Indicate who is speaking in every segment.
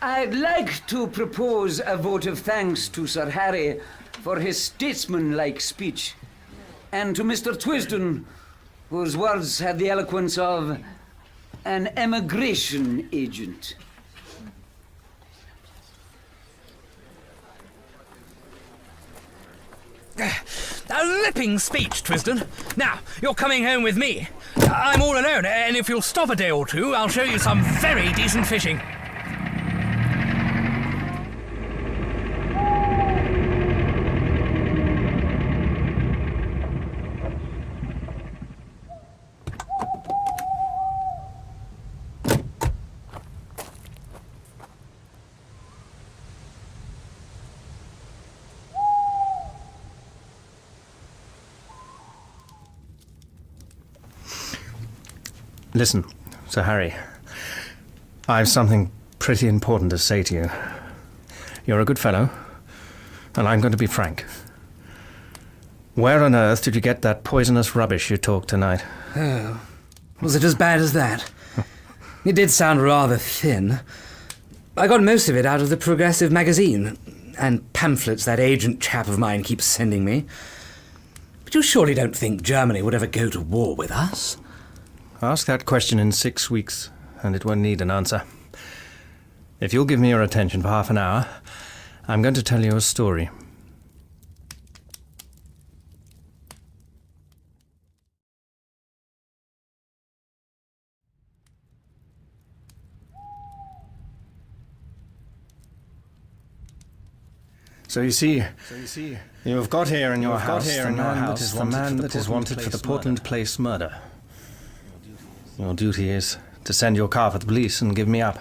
Speaker 1: I'd like to propose a vote of thanks to Sir Harry for his statesmanlike speech, and to Mr. Twisden, whose words had the eloquence of an emigration agent.
Speaker 2: A ripping speech, Twisden. Now, you're coming home with me. I'm all alone, and if you'll stop a day or two, I'll show you some very decent fishing.
Speaker 3: Listen, Sir Harry, I've something pretty important to say to you. You're a good fellow, and I'm going to be frank. Where on earth did you get that poisonous rubbish you talked tonight?
Speaker 4: Oh, was it as bad as that? It did sound rather thin. I got most of it out of the Progressive magazine, and pamphlets that agent chap of mine keeps sending me. But you surely don't think Germany would ever go to war with us?
Speaker 3: Ask that question in 6 weeks, and it won't need an answer. If you'll give me your attention for half an hour, I'm going to tell you a story. So you see, you have got here in your house the man that is wanted for the Portland Place murder. Your duty is to send your car for the police and give me up.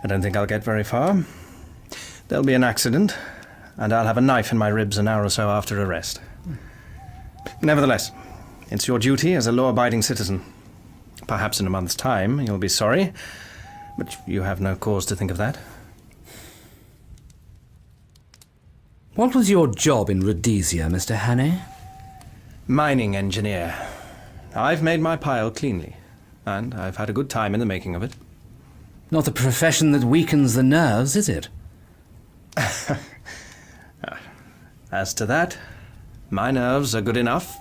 Speaker 3: I don't think I'll get very far. There'll be an accident, and I'll have a knife in my ribs an hour or so after arrest. Nevertheless, it's your duty as a law-abiding citizen. Perhaps in a month's time you'll be sorry, but you have no cause to think of that.
Speaker 4: What was your job in Rhodesia, Mr. Hannay?
Speaker 3: Mining engineer. I've made my pile cleanly, and I've had a good time in the making of it.
Speaker 4: Not the profession that weakens the nerves, is it?
Speaker 3: As to that, my nerves are good enough.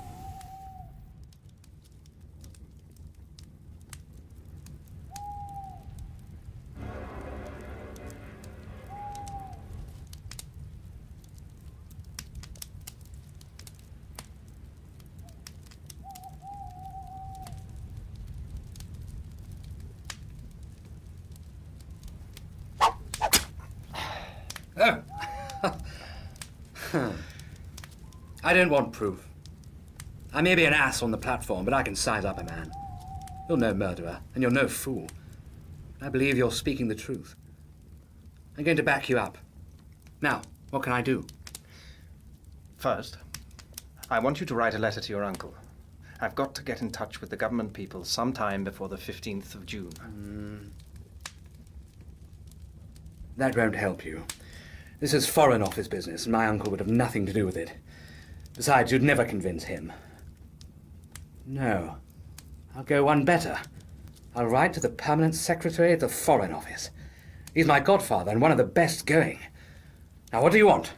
Speaker 4: I don't want proof. I may be an ass on the platform, but I can size up a man. You're no murderer, and you're no fool. I believe you're speaking the truth. I'm going to back you up. Now, what can I do?
Speaker 3: First, I want you to write a letter to your uncle. I've got to get in touch with the government people sometime before the 15th of June.
Speaker 4: That won't help you. This is Foreign Office business, and my uncle would have nothing to do with it. Besides, you'd never convince him. No. I'll go one better. I'll write to the Permanent Secretary at the Foreign Office. He's my godfather and one of the best going. Now, what do you want?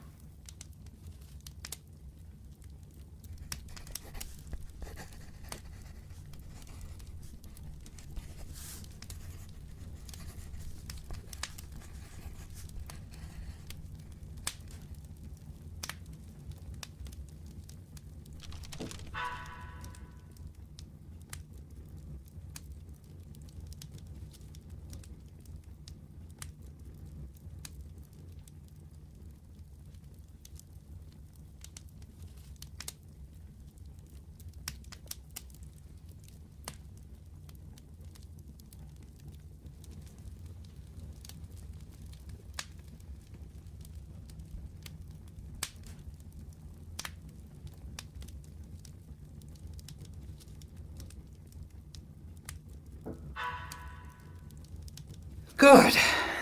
Speaker 4: Good.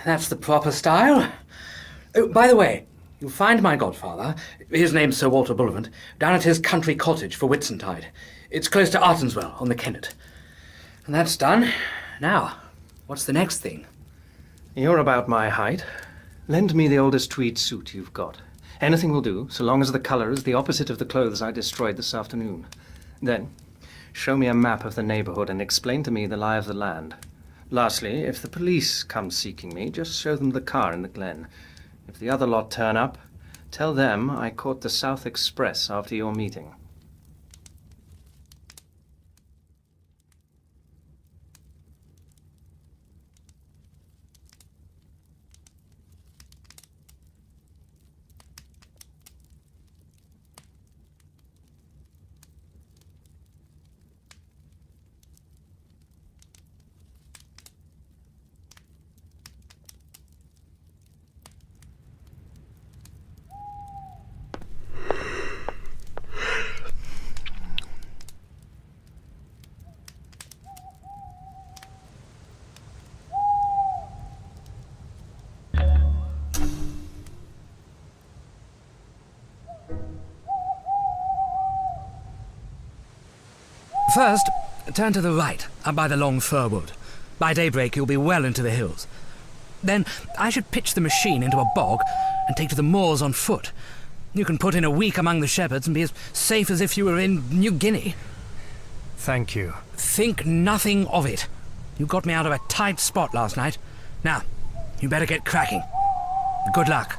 Speaker 4: That's the proper style. Oh, by the way, you'll find my godfather, his name's Sir Walter Bullivant, down at his country cottage for Whitsuntide. It's close to Artonswell on the Kennet. And that's done. Now, what's the next thing?
Speaker 3: You're about my height. Lend me the oldest tweed suit you've got. Anything will do, so long as the colour is the opposite of the clothes I destroyed this afternoon. Then, show me a map of the neighbourhood and explain to me the lie of the land. Lastly, if the police come seeking me, just show them the car in the glen. If the other lot turn up, tell them I caught the South Express after your meeting.
Speaker 2: First, turn to the right, up by the long fir wood. By daybreak, you'll be well into the hills. Then, I should pitch the machine into a bog and take to the moors on foot. You can put in a week among the shepherds and be as safe as if you were in New Guinea.
Speaker 3: Thank you.
Speaker 2: Think nothing of it. You got me out of a tight spot last night. Now, you better get cracking. Good luck.